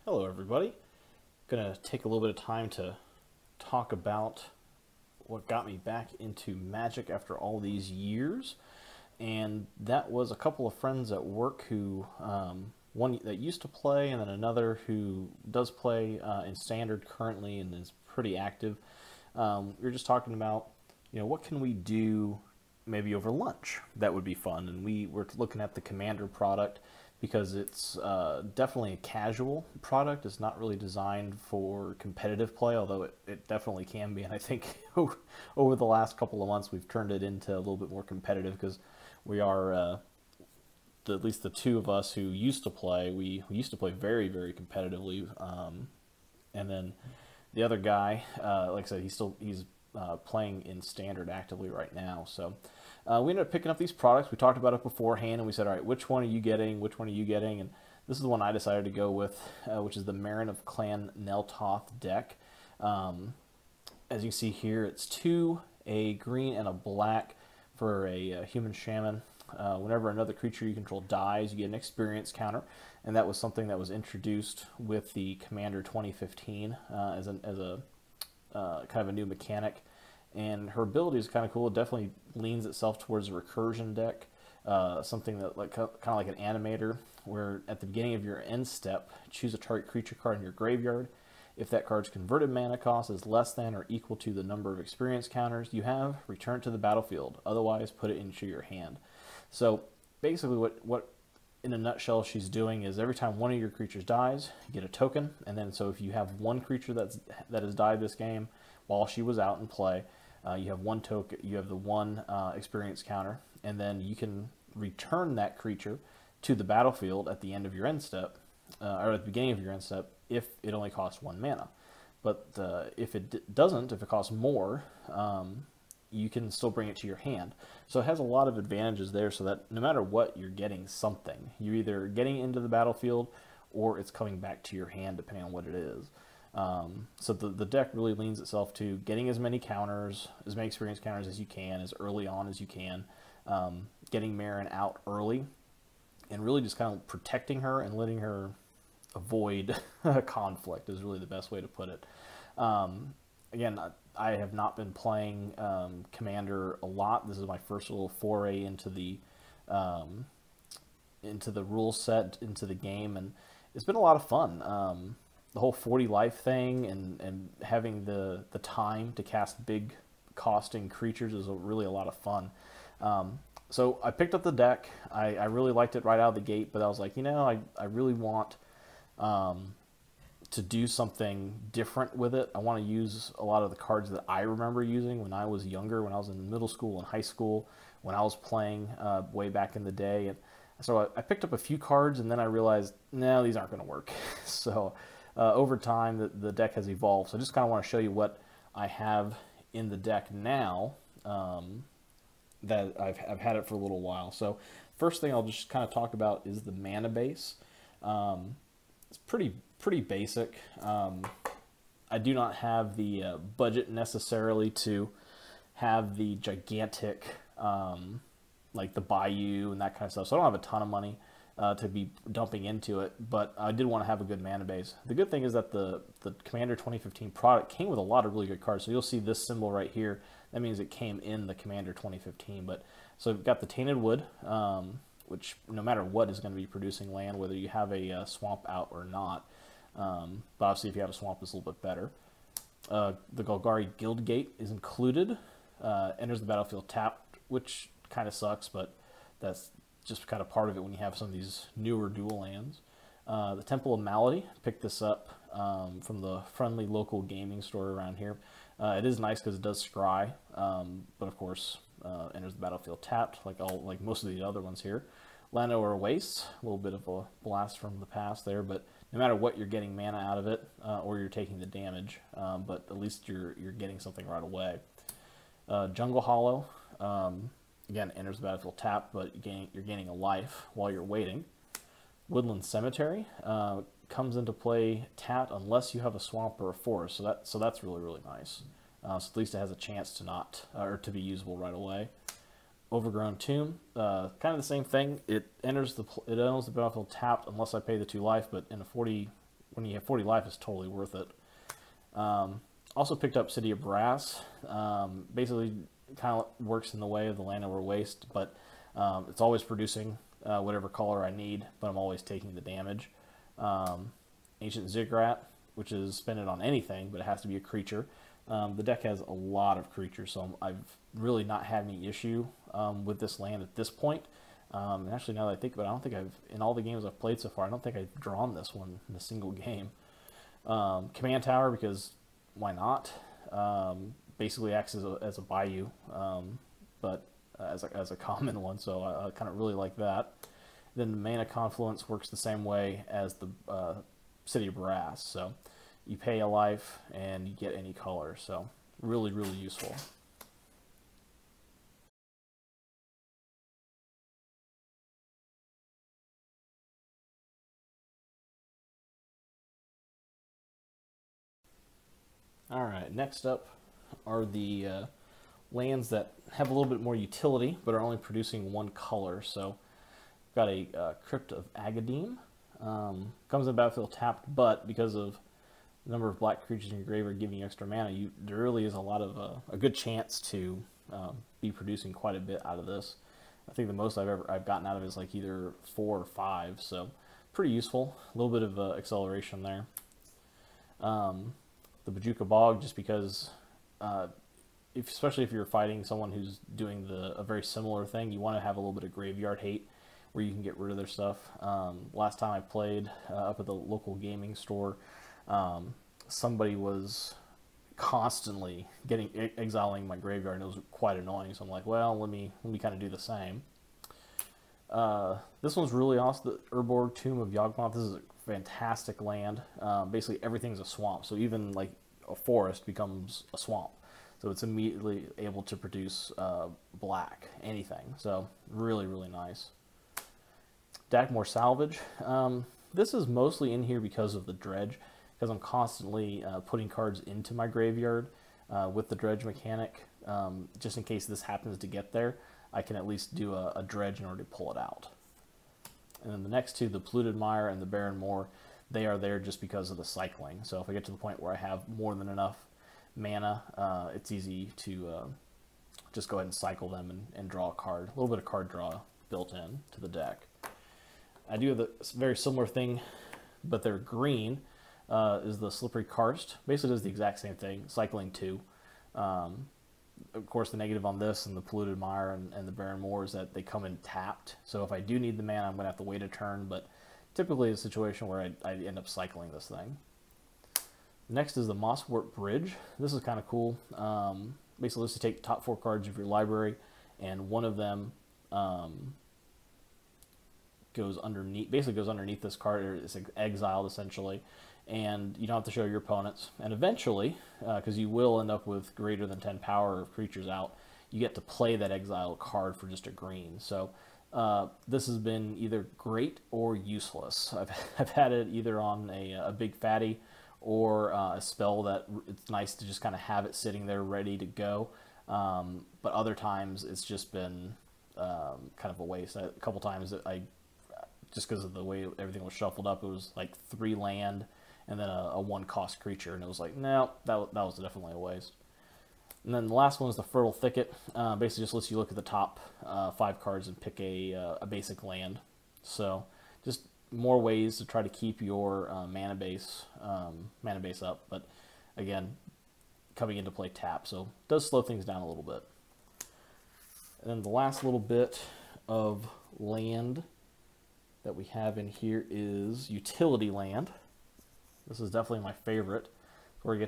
Hello everybody. Gonna take a little bit of time to talk about what got me back into Magic after all these years. And that was a couple of friends at work who, one that used to play and then another who does play in Standard currently and is pretty active. We were just talking about, what can we do maybe over lunch that would be fun. And we were looking at the Commander product because it's definitely a casual product. It's not really designed for competitive play, although it definitely can be. And I think over the last couple of months, we've turned it into a little bit more competitive because we are, at least the two of us who used to play, we used to play very, very competitively. And then the other guy, like I said, he's playing in Standard actively right now. So we ended up picking up these products. We talked about it beforehand, and we said, all right, which one are you getting? Which one are you getting? And this is the one I decided to go with, which is the Meren of Clan Nel Toth deck. As you see here, it's two, a green and a black for a human shaman. Whenever another creature you control dies, you get an experience counter, and that was something that was introduced with the Commander 2015 as a kind of a new mechanic. And her ability is kind of cool. It definitely leans itself towards a recursion deck, something that kind of like an animator, where at the beginning of your end step, choose a target creature card in your graveyard. If that card's converted mana cost is less than or equal to the number of experience counters you have, return it to the battlefield. Otherwise, put it into your hand. So basically what in a nutshell she's doing is every time one of your creatures dies, you get a token. And then so if you have one creature that has died this game while she was out in play, you have one token, you have the one experience counter, and then you can return that creature to the battlefield at the end of your end step, or at the beginning of your end step, if it only costs one mana. But if it doesn't, if it costs more, you can still bring it to your hand. So it has a lot of advantages there, so that no matter what, you're getting something. You're either getting into the battlefield or it's coming back to your hand, depending on what it is. So the deck really leans itself to getting as many counters, as many experience counters as you can, as early on as you can, getting Meren out early, and really just kind of protecting her and letting her avoid conflict is really the best way to put it. Again, I have not been playing Commander a lot. This is my first little foray into the rule set, into the game, and it's been a lot of fun. The whole 40 life thing and having the time to cast big costing creatures is really a lot of fun. So I picked up the deck. I really liked it right out of the gate, but I was like, I really want to do something different with it. I want to use a lot of the cards that I remember using when I was younger, when I was in middle school and high school, when I was playing way back in the day. And so I picked up a few cards, and then I realized, no, these aren't going to work. So over time, the deck has evolved. So I just kind of want to show you what I have in the deck now that I've had it for a little while. So first thing I'll just kind of talk about is the mana base. It's pretty basic. I do not have the budget necessarily to have the gigantic, like the Bayou and that kind of stuff. So I don't have a ton of money to be dumping into it, but I did want to have a good mana base. The good thing is that the Commander 2015 product came with a lot of really good cards. So you'll see this symbol right here. That means it came in the Commander 2015. But so we've got the Tainted Wood, which no matter what is going to be producing land, whether you have a swamp out or not. But obviously if you have a swamp, it's a little bit better. The Golgari Guildgate is included. Enters the battlefield tapped, which kind of sucks, but that's just kind of part of it when you have some of these newer dual lands. The Temple of Malady, picked this up from the friendly local gaming store around here. It is nice because it does scry, but of course enters the battlefield tapped, like most of the other ones here. Landower Waste, a little bit of a blast from the past there, but no matter what, you're getting mana out of it, or you're taking the damage, but at least you're getting something right away. Jungle Hollow, again, enters the battlefield tapped, but you're gaining a life while you're waiting. Woodland Cemetery comes into play tapped unless you have a swamp or a forest, so that's really, really nice. So at least it has a chance to be usable right away. Overgrown Tomb, kind of the same thing. It enters the battlefield tapped unless I pay the 2 life, but in a 40 when you have 40 life, it's totally worth it. Also picked up City of Brass. Basically, kind of works in the way of the Land Over Waste, but it's always producing whatever color I need, but I'm always taking the damage. Ancient Ziggurat, which is spend it on anything, but it has to be a creature. The deck has a lot of creatures, so I've really not had any issue with this land at this point. And actually, now that I think about it, I don't think in all the games I've played so far, I don't think I've drawn this one in a single game. Command Tower, because why not? Basically acts as a bayou, but as a common one, so I kind of really like that. Then the Mana Confluence works the same way as the City of Brass, so you pay a life and you get any color, so really, really useful. Alright, next up are the lands that have a little bit more utility, but are only producing one color. So, got a Crypt of Agadeem. Comes in the battlefield tapped, but because of the number of black creatures in your graveyard giving you extra mana, there really is a lot of a good chance to be producing quite a bit out of this. I think the most I've gotten out of it is like either 4 or 5, so pretty useful. A little bit of acceleration there. The Bajuka Bog, just because, especially if you're fighting someone who's doing a very similar thing, you want to have a little bit of graveyard hate where you can get rid of their stuff. Last time I played up at the local gaming store, somebody was constantly exiling my graveyard, and it was quite annoying. So I'm like, well, let me kind of do the same. This one's really awesome. The Urborg Tomb of Yawgmoth. This is a fantastic land. Basically, everything's a swamp, so even like a forest becomes a swamp. So it's immediately able to produce black, anything. So really, really nice. Dagmor Salvage. This is mostly in here because of the dredge, because I'm constantly putting cards into my graveyard with the dredge mechanic. Just in case this happens to get there, I can at least do a dredge in order to pull it out. And then the next two, the Polluted Mire and the Barren Moor, they are there just because of the cycling. So if I get to the point where I have more than enough mana, it's easy to just go ahead and cycle them and draw a card. A little bit of card draw built in to the deck. I do have a very similar thing, but they're green, is the Slippery Karst. Basically does the exact same thing, cycling 2. Of course, the negative on this and the Polluted Mire and the Barren Moor is that they come in tapped. So if I do need the mana, I'm going to have to wait a turn, but typically it's a situation where I end up cycling this thing. Next is the Mosswort Bridge. This is kind of cool. Basically, let's take the top 4 cards of your library, and one of them goes underneath this card, or it's exiled essentially, and you don't have to show your opponents. And eventually, because you will end up with greater than 10 power of creatures out, you get to play that exiled card for just a green. So this has been either great or useless. I've had it either on a big fatty or a spell that it's nice to just kind of have it sitting there ready to go. But other times it's just been kind of a waste. A couple times just because of the way everything was shuffled up, it was like 3 land and then a 1 cost creature, and it was like, no, that was definitely a waste. And then the last one is the Fertile Thicket. Basically just lets you look at the top 5 cards and pick a basic land. So just more ways to try to keep your mana base up, but again, coming into play tap, so it does slow things down a little bit. And then the last little bit of land that we have in here is utility land. This is definitely my favorite, where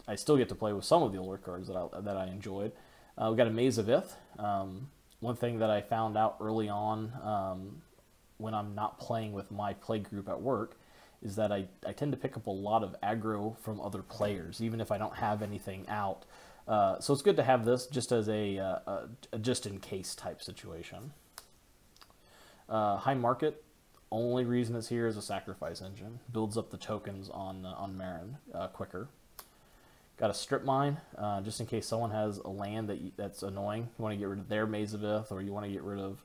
I still get to play with some of the older cards that I enjoyed. We've got a Maze of Ith. One thing that I found out early on when I'm not playing with my play group at work is that I tend to pick up a lot of aggro from other players, even if I don't have anything out. So it's good to have this just as a just-in-case type situation. High Market. Only reason it's here is a sacrifice engine. Builds up the tokens on Meren quicker. Got a Strip Mine, just in case someone has a land that's annoying. You want to get rid of their Maze of Ith, or you want to get rid of,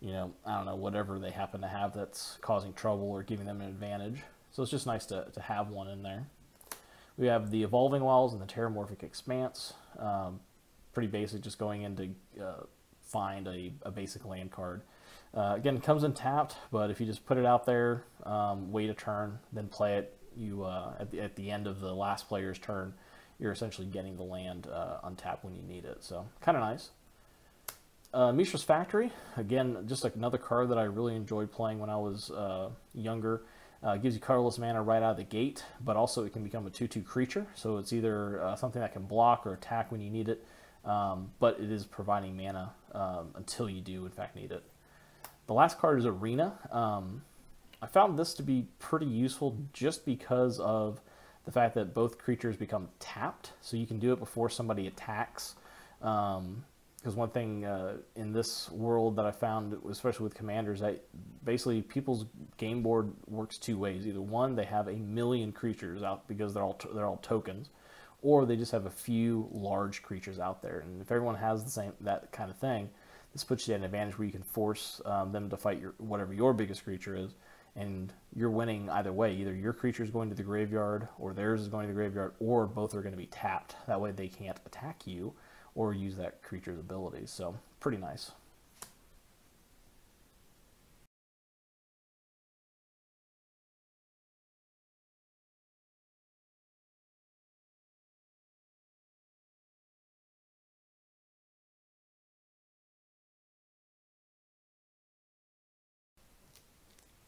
I don't know, whatever they happen to have that's causing trouble or giving them an advantage. So it's just nice to have one in there. We have the Evolving Wilds and the Terramorphic Expanse. Pretty basic, just going in to find a basic land card. Again, it comes in tapped, but if you just put it out there, wait a turn, then play it, you at the end of the last player's turn, you're essentially getting the land untapped when you need it. So kind of nice. Mishra's Factory, again, just like another card that I really enjoyed playing when I was younger. Gives you colorless mana right out of the gate, but also it can become a 2/2 creature, so it's either something that can block or attack when you need it, but it is providing mana until you do in fact need it. The last card is Arena. I found this to be pretty useful just because of the fact that both creatures become tapped, so you can do it before somebody attacks. Because one thing in this world that I found, especially with commanders, that basically people's game board works two ways. Either one, they have a million creatures out because they're all tokens, or they just have a few large creatures out there. And if everyone has that kind of thing, this puts you at an advantage where you can force them to fight whatever your biggest creature is, and you're winning either way. Either your creature is going to the graveyard, or theirs is going to the graveyard, or both are going to be tapped. That way they can't attack you or use that creature's abilities. So pretty nice.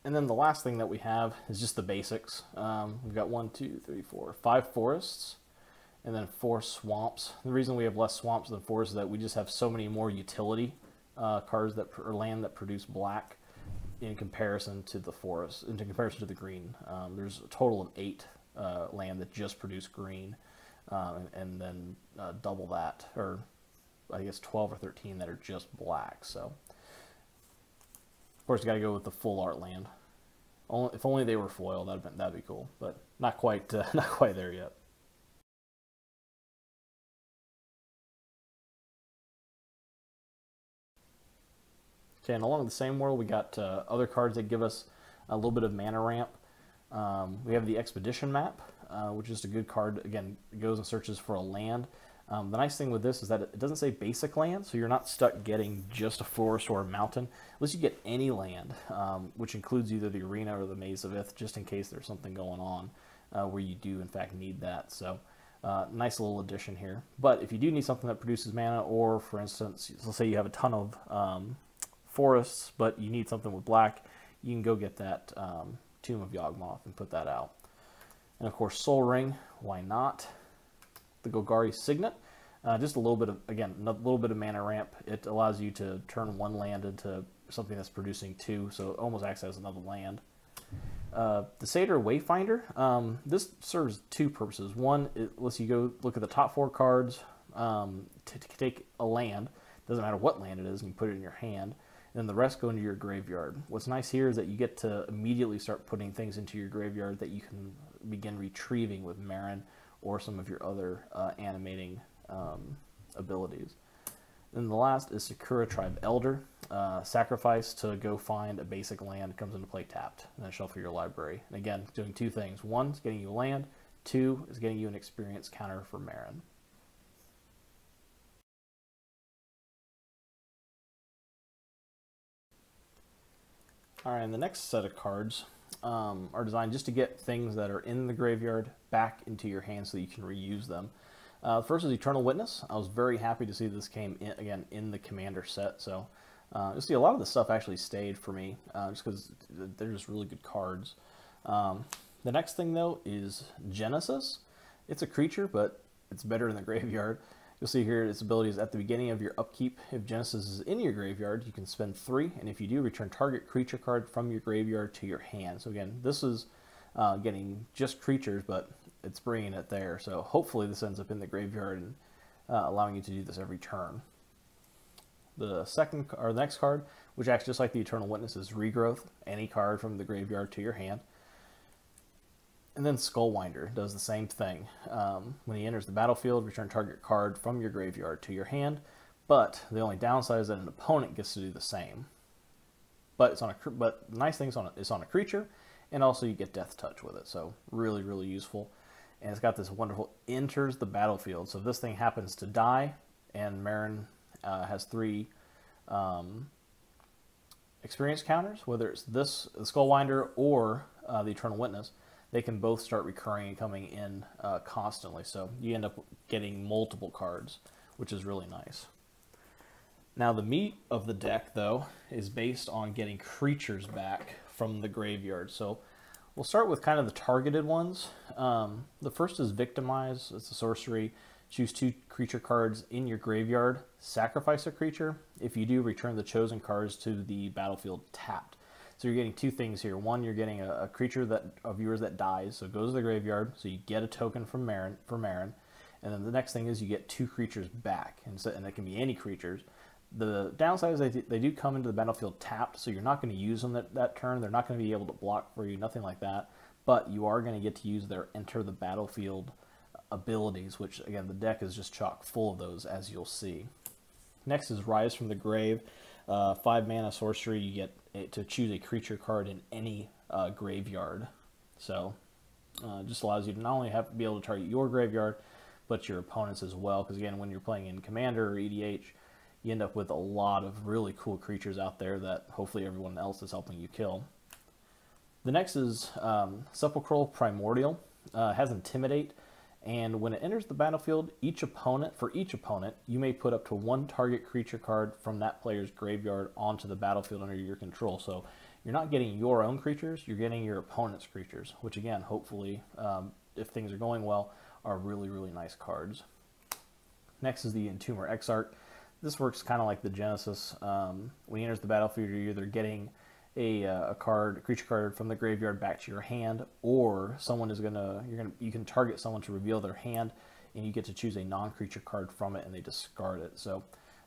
And then the last thing that we have is just the basics. We've got 1, 2, 3, 4, 5 forests, and then 4 swamps. The reason we have less swamps than forests is that we just have so many more utility cards or land that produce black in comparison to the forest, in comparison to the green. There's a total of 8 land that just produce green, and then double that, or I guess 12 or 13 that are just black. So of course you got to go with the full art land. If only they were foil, that'd be cool, but not quite not quite there yet. Okay, and along the same world, we got other cards that give us a little bit of mana ramp. We have the Expedition map, which is a good card. Again, it goes and searches for a land. The nice thing with this is that it doesn't say basic land, so you're not stuck getting just a forest or a mountain. At least you get any land, which includes either the Arena or the Maze of Ith, just in case there's something going on where you do, in fact, need that. So nice little addition here. But if you do need something that produces mana, or, for instance, let's say you have a ton of forests, but you need something with black, you can go get that Tomb of Yawgmoth and put that out. And, of course, Soul Ring, why not? The Golgari Signet, just a little bit of, again, a little bit of mana ramp. It allows you to turn one land into something that's producing 2, so it almost acts as another land. The Satyr Wayfinder, this serves 2 purposes. One, it lets you go look at the top 4 cards to take a land. Doesn't matter what land it is, and you put it in your hand. And then the rest go into your graveyard. What's nice here is that you get to immediately start putting things into your graveyard that you can begin retrieving with Meren or some of your other animating abilities. Then the last is Sakura Tribe Elder. Sacrifice to go find a basic land, comes into play tapped, and then shuffle your library. And again, doing 2 things. 1 is getting you land, 2 is getting you an experience counter for Meren. Alright, and the next set of cards are designed just to get things that are in the graveyard back into your hand so that you can reuse them. First is Eternal Witness. I was very happy to see this came in, again, in the Commander set. So you'll see a lot of the stuff actually stayed for me just because they're just really good cards. The next thing, though, is Genesis. It's a creature, but it's better in the graveyard. You'll see here its ability is at the beginning of your upkeep. If Genesis is in your graveyard, you can spend 3, and if you do, return target creature card from your graveyard to your hand. So again, this is getting just creatures, but it's bringing it there. So hopefully this ends up in the graveyard and allowing you to do this every turn. The next card, which acts just like the Eternal Witness, is Regrowth. Any card from the graveyard to your hand. And then Skullwinder does the same thing. When he enters the battlefield, return target card from your graveyard to your hand. But the only downside is that an opponent gets to do the same. But it's on a but the nice thing is it's on a creature, and also you get Death Touch with it, so really, really useful. And it's got this wonderful enters the battlefield. So if this thing happens to die, and Meren has 3 experience counters, whether it's this, the Skullwinder, or the Eternal Witness, they can both start recurring and coming in constantly. So you end up getting multiple cards, which is really nice. Now the meat of the deck, though, is based on getting creatures back from the graveyard. So we'll start with kind of the targeted ones. The first is Victimize. It's a sorcery. Choose 2 creature cards in your graveyard. Sacrifice a creature. If you do, return the chosen cards to the battlefield tapped. So you're getting 2 things here. One, you're getting a creature of yours that dies, so it goes to the graveyard, so you get a token from Meren, and then the next thing is you get 2 creatures back, and it can be any creatures. The downside is they do come into the battlefield tapped, so you're not going to use them that turn. They're not going to be able to block for you, nothing like that, but you are going to get to use their enter the battlefield abilities, which, again, the deck is just chock full of those, as you'll see. Next is Rise from the Grave. 5 mana sorcery. You get to choose a creature card in any graveyard. So just allows you to not only be able to target your graveyard, but your opponents as well. Because again, when you're playing in Commander or EDH, you end up with a lot of really cool creatures out there that hopefully everyone else is helping you kill. The next is Sepulchral Primordial. It has Intimidate. And when it enters the battlefield, for each opponent, you may put up to 1 target creature card from that player's graveyard onto the battlefield under your control. So you're not getting your own creatures, you're getting your opponent's creatures, which again, hopefully, if things are going well, are really, really nice cards. Next is the Entomber Exarch. This works kind of like the Genesis. When he enters the battlefield, you're either getting a creature card from the graveyard back to your hand, or you can target someone to reveal their hand, and you get to choose a non-creature card from it, and they discard it. So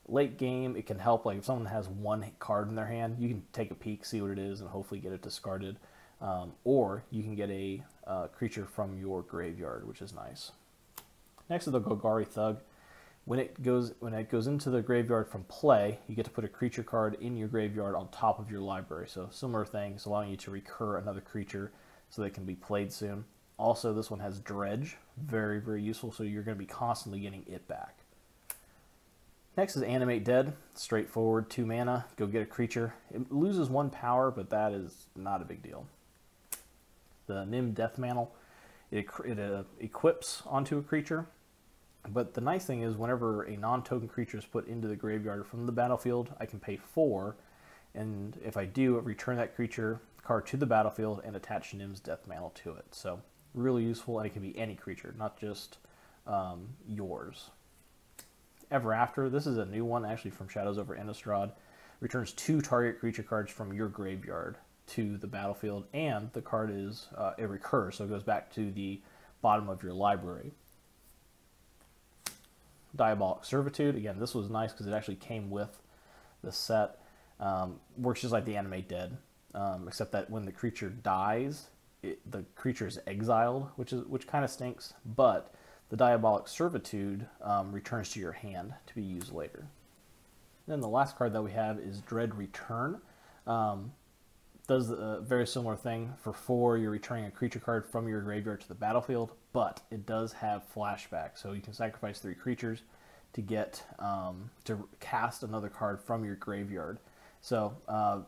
late game, it can help. Like if someone has 1 card in their hand, you can take a peek, see what it is, and hopefully get it discarded. Or you can get a creature from your graveyard, which is nice. Next is the Golgari Thug. When it goes into the graveyard from play, you get to put a creature card in your graveyard on top of your library. So similar things, allowing you to recur another creature so they can be played soon. Also, this one has Dredge, very, very useful, so you're going to be constantly getting it back. Next is Animate Dead, straightforward, 2 mana, go get a creature. It loses 1 power, but that is not a big deal. The Nim Death Mantle, it equips onto a creature. But the nice thing is whenever a non-token creature is put into the graveyard from the battlefield, I can pay 4, and if I do, return that creature card to the battlefield and attach Nim's Death Mantle to it. So really useful, and it can be any creature, not just yours. Ever After, this is a new one actually from Shadows over Innistrad. Returns 2 target creature cards from your graveyard to the battlefield, and the card is it recurs, so it goes back to the bottom of your library. Diabolic Servitude. Again, this was nice because it actually came with the set. Works just like the Animate Dead, except that when the creature dies, the creature is exiled, which kind of stinks. But the Diabolic Servitude returns to your hand to be used later. Then the last card that we have is Dread Return. Does a very similar thing. For 4, you're returning a creature card from your graveyard to the battlefield, but it does have flashback, so you can sacrifice 3 creatures to get to cast another card from your graveyard. So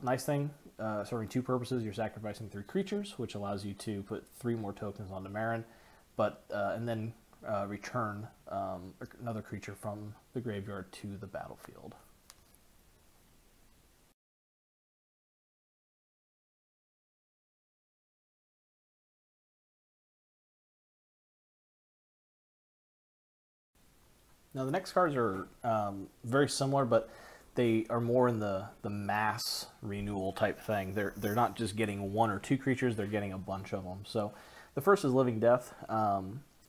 nice thing, serving 2 purposes. You're sacrificing 3 creatures, which allows you to put 3 more tokens onto Meren, and then return another creature from the graveyard to the battlefield. Now the next cards are very similar, but they are more in the mass renewal type thing. They're not just getting 1 or 2 creatures; they're getting a bunch of them. So the first is Living Death.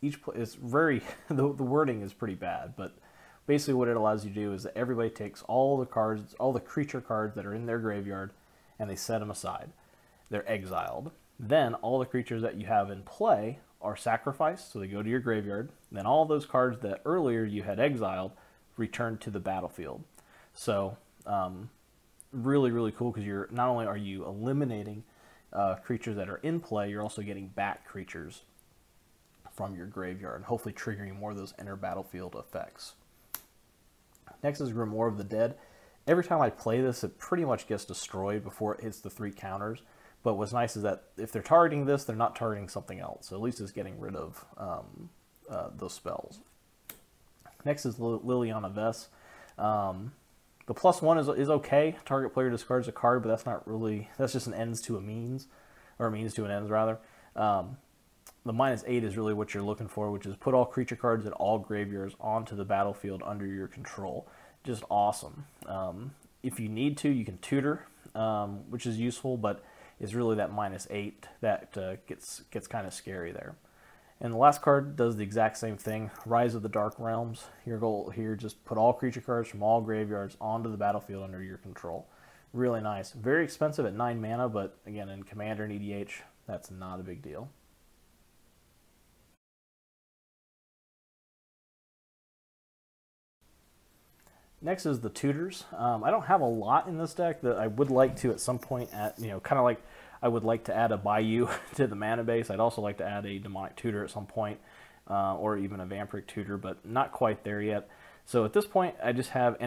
It's very the wording is pretty bad, but basically what it allows you to do is that everybody takes all the creature cards that are in their graveyard, and they set them aside. They're exiled. Then all the creatures that you have in play are sacrificed, so they go to your graveyard. And then all those cards that earlier you had exiled return to the battlefield. So really, really cool, because you're not only are you eliminating creatures that are in play, you're also getting back creatures from your graveyard, and hopefully triggering more of those inner battlefield effects. Next is Grimoire of the Dead. Every time I play this, it pretty much gets destroyed before it hits the 3 counters. But what's nice is that if they're targeting this, they're not targeting something else. So at least it's getting rid of those spells. Next is Liliana Vess. The +1 is okay. Target player discards a card, but that's not really, that's just an ends to a means, or a means to an ends rather. The -8 is really what you're looking for, which is put all creature cards in all graveyards onto the battlefield under your control. Just awesome. If you need to, you can tutor, which is useful, but it's really that -8 that gets kind of scary there. And the last card does the exact same thing. Rise of the Dark Realms. Your goal here, just put all creature cards from all graveyards onto the battlefield under your control. Really nice. Very expensive at 9 mana, but again, in Commander and EDH, that's not a big deal. Next is the tutors. I don't have a lot in this deck that I would like to at some point at, kind of like I would like to add a Bayou to the mana base. I'd also like to add a Demonic Tutor at some point, or even a Vampiric Tutor, but not quite there yet. So at this point, I just have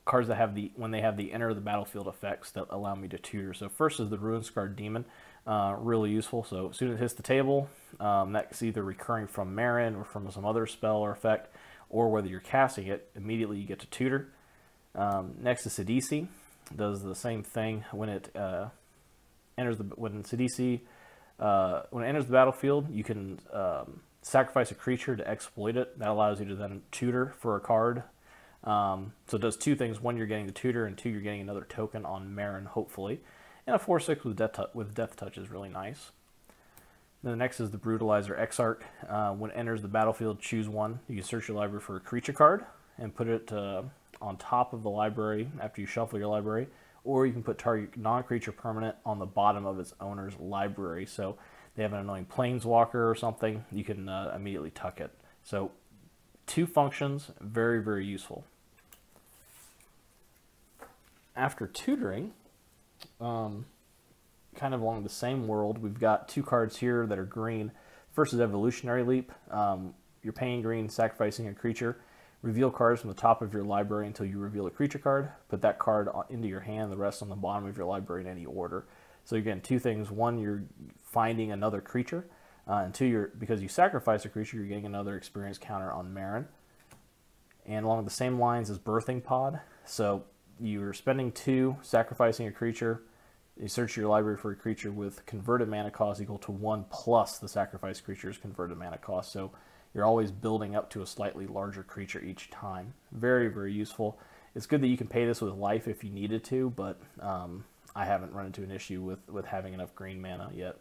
cards that have when they have the enter the battlefield effects that allow me to tutor. So first is the Ruin-Scarred Demon, really useful. So as soon as it hits the table, that's either recurring from Meren or from some other spell or effect, or whether you're casting it, immediately you get to tutor. Next is Sidisi. Does the same thing when it enters the battlefield. You can sacrifice a creature to exploit it. That allows you to then tutor for a card. So it does 2 things: 1, you're getting the tutor, and 2, you're getting another token on Meren, hopefully. And a 4/6 with Death Touch is really nice. Then the next is the Brutalizer Exarch. When it enters the battlefield, choose 1. You can search your library for a creature card and put it on top of the library after you shuffle your library, or you can put target non-creature permanent on the bottom of its owner's library. So they have an annoying planeswalker or something, you can immediately tuck it. So 2 functions, very, very useful. After tutoring, kind of along the same world, we've got 2 cards here that are green. First is Evolutionary Leap. You're paying green, sacrificing a creature. Reveal cards from the top of your library until you reveal a creature card. Put that card into your hand, the rest on the bottom of your library in any order. So again, 2 things. 1, you're finding another creature. And 2, because you sacrifice a creature, you're getting another experience counter on Meren. And along the same lines as Birthing Pod. So you're spending 2, sacrificing a creature. You search your library for a creature with converted mana cost equal to 1 plus the sacrificed creature's converted mana cost. So you're always building up to a slightly larger creature each time. Very, very useful. It's good that you can pay this with life if you needed to, but I haven't run into an issue with having enough green mana yet.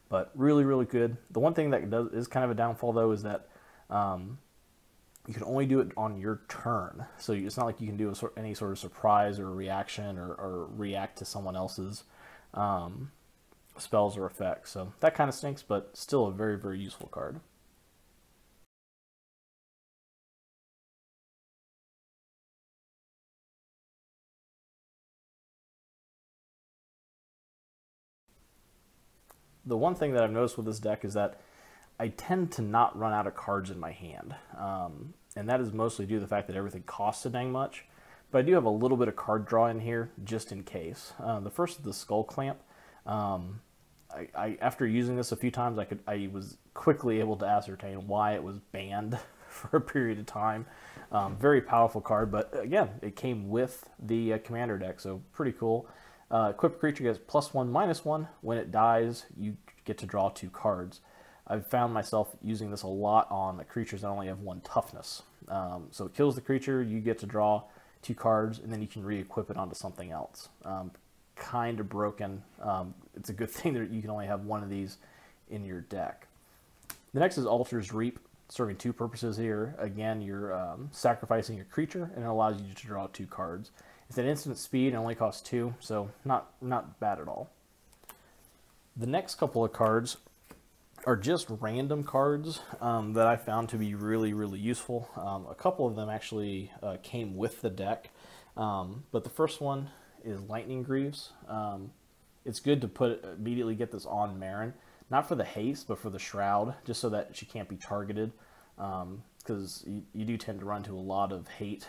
But really, really good. The one thing that is kind of a downfall, though, is that you can only do it on your turn. So it's not like you can do any sort of surprise or reaction or react to someone else's spells or effects. So that kind of stinks, but still a very, very useful card. The one thing that I've noticed with this deck is that I tend to not run out of cards in my hand. And that is mostly due to the fact that everything costs so dang much. But I do have a little bit of card draw in here, just in case. The first is the Skull Clamp. After using this a few times, I was quickly able to ascertain why it was banned for a period of time. Very powerful card, but again, it came with the Commander deck, so pretty cool. Equipped creature gets +1/-1. When it dies, you get to draw 2 cards. I've found myself using this a lot on the creatures that only have 1 toughness. So it kills the creature, you get to draw 2 cards, and then you can re-equip it onto something else. Kind of broken. It's a good thing that you can only have 1 of these in your deck. The next is Altar's Reap, serving 2 purposes here. Again, you're sacrificing a creature, and it allows you to draw 2 cards. It's an instant speed and only costs 2, so not bad at all. The next couple of cards are just random cards that I found to be really, really useful. A couple of them actually came with the deck, but the first one is Lightning Greaves. it's good to immediately get this on Meren, not for the haste, but for the shroud, just so that she can't be targeted. Because you do tend to run into a lot of hate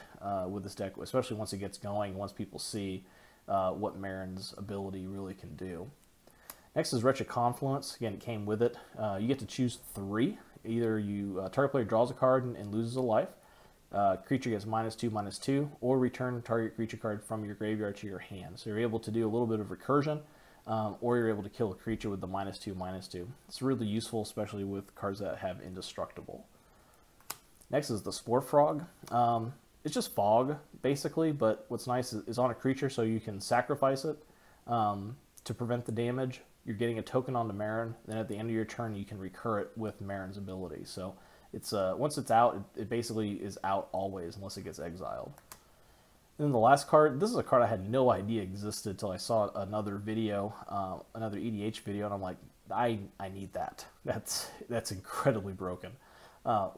with this deck, especially once it gets going, once people see what Meren's ability really can do. Next is Wretched Confluence. Again, it came with it. You get to choose 3. Either target player draws a card and loses a life, creature gets -2/-2, or return target creature card from your graveyard to your hand. So you're able to do a little bit of recursion, or you're able to kill a creature with the -2/-2. It's really useful, especially with cards that have Indestructible. Next is the Spore Frog. It's just fog, basically, but what's nice is on a creature, so you can sacrifice it to prevent the damage. You're getting a token onto Meren, then at the end of your turn, you can recur it with Meren's ability. So it's once it's out, it basically is out always, unless it gets exiled. And then the last card, this is a card I had no idea existed until I saw another video, another EDH video, and I'm like, I need that. That's incredibly broken.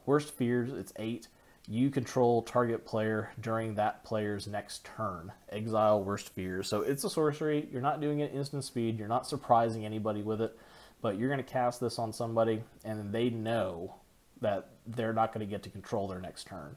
Worst Fears, it's 8. You control target player during that player's next turn. Exile Worst Fears. So it's a sorcery. You're not doing it instant speed. You're not surprising anybody with it. But you're going to cast this on somebody, and they know that they're not going to get to control their next turn.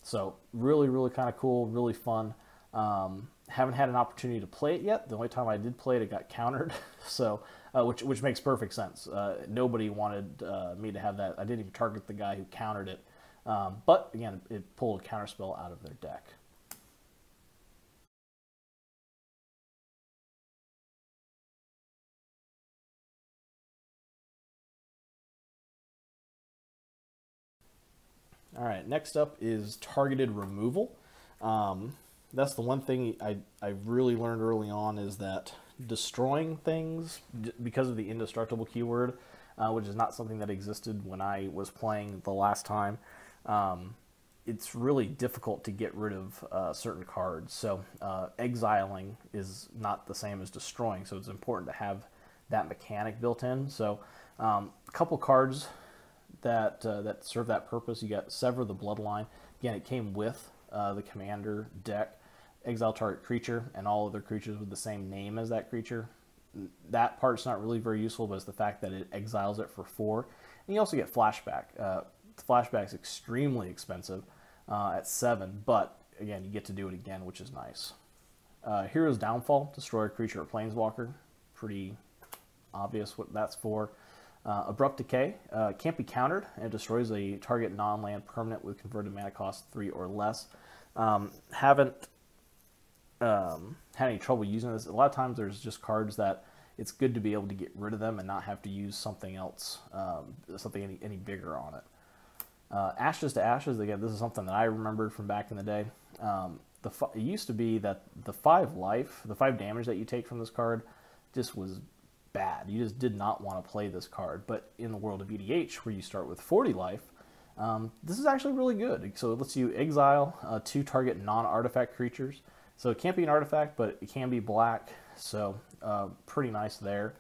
So really, really kind of cool, really fun. Haven't had an opportunity to play it yet. The only time I did play it, it got countered. So, which makes perfect sense. Nobody wanted me to have that. I didn't even target the guy who countered it. But again, it pulled a counterspell out of their deck. All right, next up is targeted removal. That's the one thing I really learned early on, is that destroying things, because of the Indestructible keyword, which is not something that existed when I was playing the last time, it's really difficult to get rid of certain cards. So exiling is not the same as destroying, so it's important to have that mechanic built in. So a couple cards that serve that purpose. You got Sever the Bloodline. Again, it came with the Commander deck. Exile target creature and all other creatures with the same name as that creature. That part's not really very useful, but it's the fact that it exiles it for 4. And you also get Flashback. Flashback's extremely expensive at 7, but again, you get to do it again, which is nice. Hero's Downfall. Destroy a creature or planeswalker. Pretty obvious what that's for. Abrupt Decay can't be countered, and it destroys a target non-land permanent with converted mana cost 3 or less. Haven't had any trouble using this. A lot of times there's just cards that it's good to be able to get rid of them and not have to use something else, something any bigger on it. Ashes to Ashes, again, this is something that I remembered from back in the day. It used to be that the 5 damage that you take from this card just was bad. You just did not want to play this card. But in the world of EDH, where you start with 40 life, this is actually really good. So it lets you exile 2 target non-artifact creatures. So it can't be an artifact, but it can be black. So pretty nice there.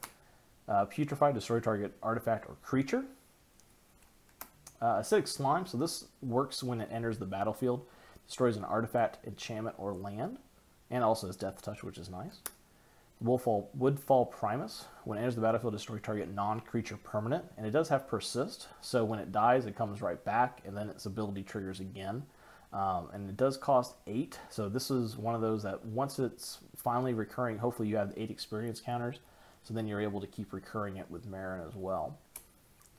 Putrefy, destroy target artifact or creature. Acidic Slime, so this works when it enters the battlefield. Destroys an artifact, enchantment, or land. And also has Death Touch, which is nice. Woodfall Primus. When it enters the battlefield, destroy target non-creature permanent. And it does have Persist, so when it dies, it comes right back, and then its ability triggers again. And it does cost 8, so this is one of those that once it's finally recurring, hopefully you have 8 experience counters, so then you're able to keep recurring it with Meren as well.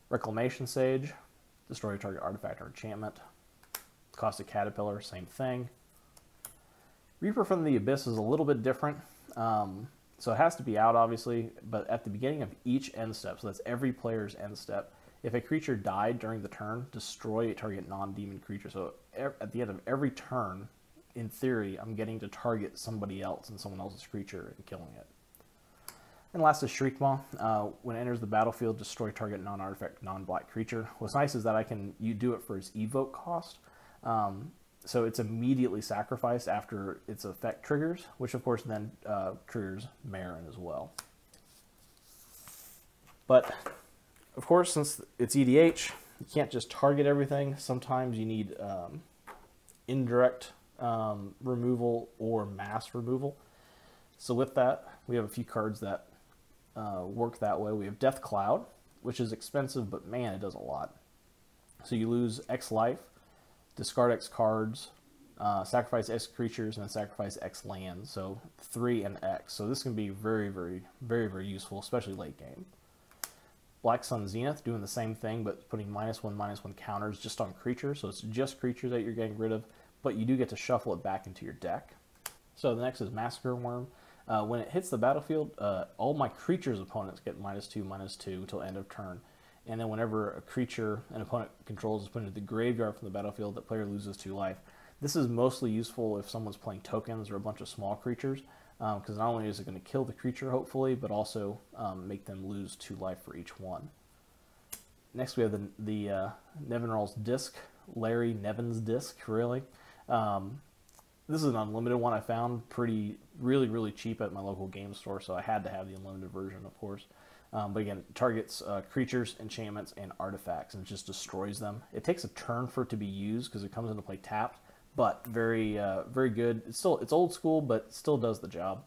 Reclamation Sage. Destroy target artifact or enchantment. Cost a Caterpillar, same thing. Reaper from the Abyss is a little bit different. So it has to be out, obviously, but at the beginning of each end step, so that's every player's end step, if a creature died during the turn, destroy a target non-demon creature. So at the end of every turn, in theory, I'm getting to target somebody else and someone else's creature and killing it. And last is Shriekmaw. When it enters the battlefield, destroy target non-artifact, non-black creature. What's nice is that you do it for its evoke cost. So it's immediately sacrificed after its effect triggers, which of course then triggers Meren as well. But of course, since it's EDH, you can't just target everything. Sometimes you need indirect removal or mass removal. So with that, we have a few cards that work that way. We have Death Cloud, which is expensive, but man, it does a lot. So you lose X life, discard X cards, sacrifice X creatures, and then sacrifice X lands. So 3 and X. So this can be very, very, very, very useful, especially late game. Black Sun Zenith doing the same thing, but putting -1/-1 counters just on creatures. So it's just creatures that you're getting rid of, but you do get to shuffle it back into your deck. So the next is Massacre Worm. When it hits the battlefield, all my creatures' opponents get -2/-2 until end of turn. And then whenever a creature an opponent controls is put into the graveyard from the battlefield, the player loses 2 life. This is mostly useful if someone's playing tokens or a bunch of small creatures, because not only is it going to kill the creature, hopefully, but also make them lose 2 life for each one. Next we have the Nevinral's Disc, Larry Nevin's Disc, really. This is an unlimited one I found really cheap at my local game store, so I had to have the unlimited version, of course. But again, it targets creatures, enchantments, and artifacts, and just destroys them. It takes a turn for it to be used because it comes into play tapped, but very good. It's old school, but still does the job.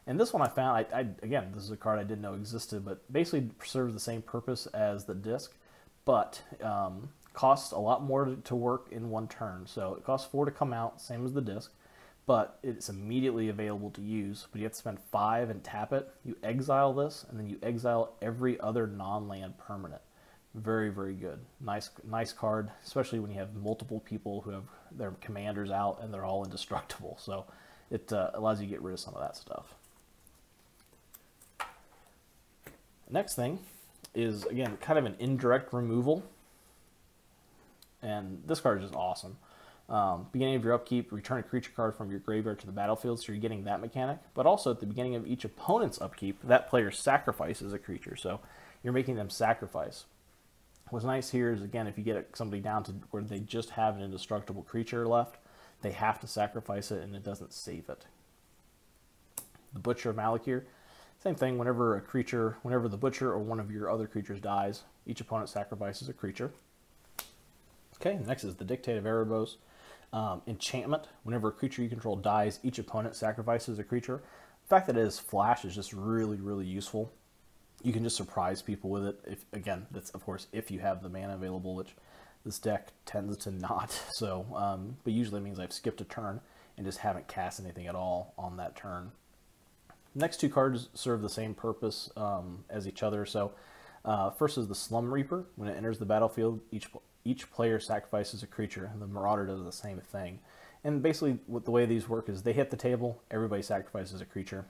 And this one I found, again, this is a card I didn't know existed, but basically serves the same purpose as the Disc, but costs a lot more to work in 1 turn. So it costs 4 to come out, same as the Disc, but it's immediately available to use. But you have to spend 5 and tap it. You exile this, and then you exile every other non-land permanent. Very, very good. Nice card, especially when you have multiple people who have their commanders out and they're all indestructible. So it allows you to get rid of some of that stuff. Next thing is, again, kind of an indirect removal. And this card is just awesome. Beginning of your upkeep, return a creature card from your graveyard to the battlefield, so you're getting that mechanic. But also at the beginning of each opponent's upkeep, that player sacrifices a creature, so you're making them sacrifice. What's nice here is, again, if you get somebody down to where they just have an indestructible creature left, they have to sacrifice it and it doesn't save it. The Butcher of Malakir, same thing. Whenever the Butcher or one of your other creatures dies, each opponent sacrifices a creature. Okay, next is the Dictate of Erebos. Enchantment. Whenever a creature you control dies, each opponent sacrifices a creature. The fact that it is flash is just really useful. You can just surprise people with it. Again, that's of course if you have the mana available, which this deck tends to not. So, but usually it means I've skipped a turn and just haven't cast anything at all on that turn. Next 2 cards serve the same purpose as each other. So, first is the Slum Reaper. When it enters the battlefield, each player sacrifices a creature, and the Marauder does the same thing. And basically, the way these work is they hit the table, everybody sacrifices a creature.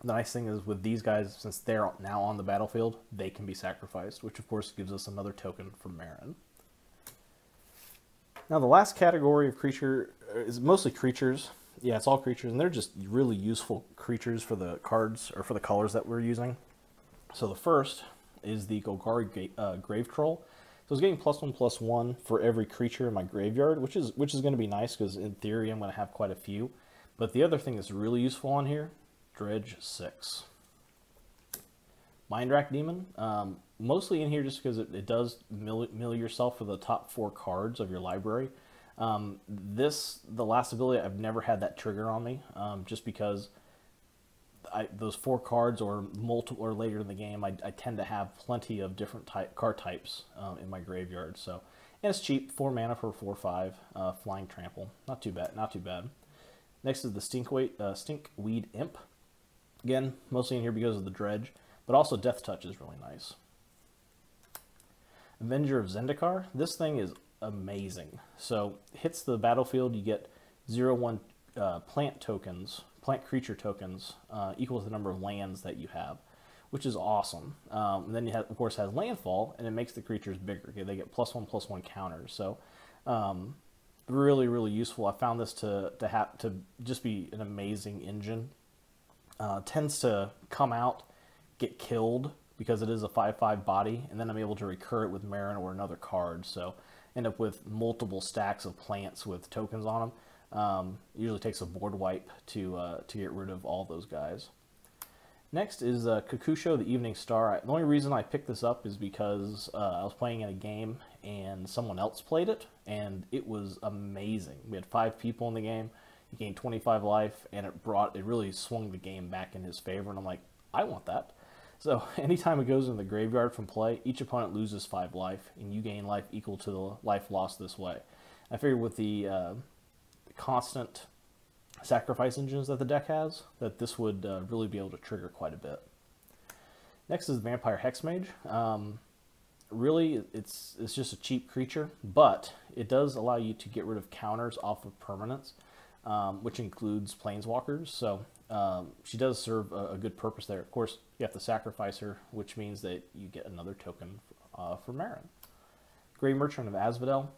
The nice thing is with these guys, since they're now on the battlefield, they can be sacrificed, which of course gives us another token from Meren. Now the last category of creature is mostly creatures. Yeah, it's all creatures, and they're just really useful creatures for the cards, or for the colors that we're using. So the first is the Golgari Grave Troll. So it's getting +1/+1 for every creature in my graveyard, which is going to be nice because in theory I'm going to have quite a few. But the other thing that's really useful on here, Dredge 6. Mindrack Demon, mostly in here just because it does mill yourself for the top 4 cards of your library. The last ability, I've never had that trigger on me, just because those 4 cards or multiple or later in the game, I tend to have plenty of different card types in my graveyard. So, and it's cheap, 4 mana for 4/5, Flying Trample, not too bad. Next is the Stinkweed Imp. Again, mostly in here because of the Dredge, but also Death Touch is really nice. Avenger of Zendikar. This thing is amazing. So, hits the battlefield, you get 0/1 plant creature tokens equal to the number of lands that you have, which is awesome. And then you have, of course, has landfall, and it makes the creatures bigger. Okay? They get +1/+1 counters. So, really useful. I found this to just be an amazing engine. Tends to come out, get killed because it is a 5/5 body, and then I'm able to recur it with Meren or another card. So end up with multiple stacks of plants with tokens on them. Usually takes a board wipe to get rid of all those guys. Next is Kakusho, the Evening Star. The only reason I picked this up is because I was playing in a game and someone else played it, and it was amazing. We had 5 people in the game. you gain 25 life, and it really swung the game back in his favor, and I'm like, I want that. So anytime it goes in the graveyard from play, each opponent loses 5 life, and you gain life equal to the life lost this way. I figured with the constant sacrifice engines that the deck has, that this would really be able to trigger quite a bit. Next is Vampire Hexmage. Really, it's just a cheap creature, but it does allow you to get rid of counters off of permanents, which includes planeswalkers. So she does serve a good purpose there. Of course, you have to sacrifice her, which means that you get another token for Meren. Grey Merchant of Asphodel,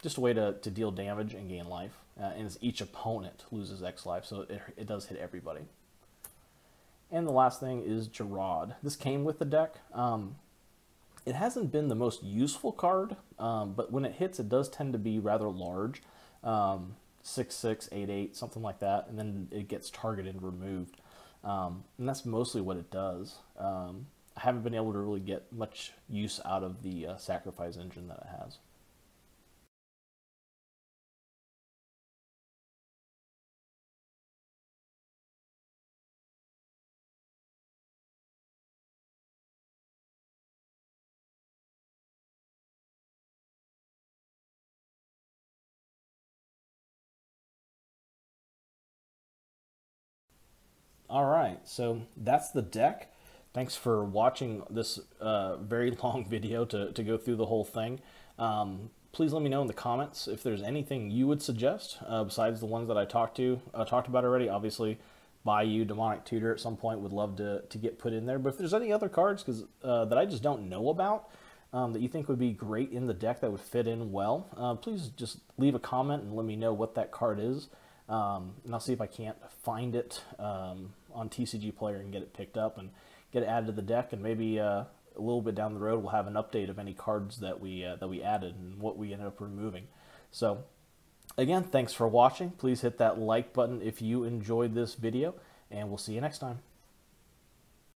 just a way to deal damage and gain life. And each opponent loses X life, so it does hit everybody. And the last thing is Gerard. This came with the deck. It hasn't been the most useful card, but when it hits, it does tend to be rather large. 6/6, 8/8, something like that, and then it gets targeted and removed. And that's mostly what it does. I haven't been able to really get much use out of the sacrifice engine that it has. All right, so that's the deck. Thanks for watching this very long video to go through the whole thing. Please let me know in the comments if there's anything you would suggest besides the ones that I talked about already. Obviously, Bayou, Demonic Tutor at some point would love to get put in there. But if there's any other cards that I just don't know about that you think would be great in the deck that would fit in well, please just leave a comment and let me know what that card is. And I'll see if I can't find it on TCG Player and get it picked up and get it added to the deck. And maybe a little bit down the road, we'll have an update of any cards that we added and what we ended up removing. So again, thanks for watching. Please hit that like button if you enjoyed this video, and we'll see you next time.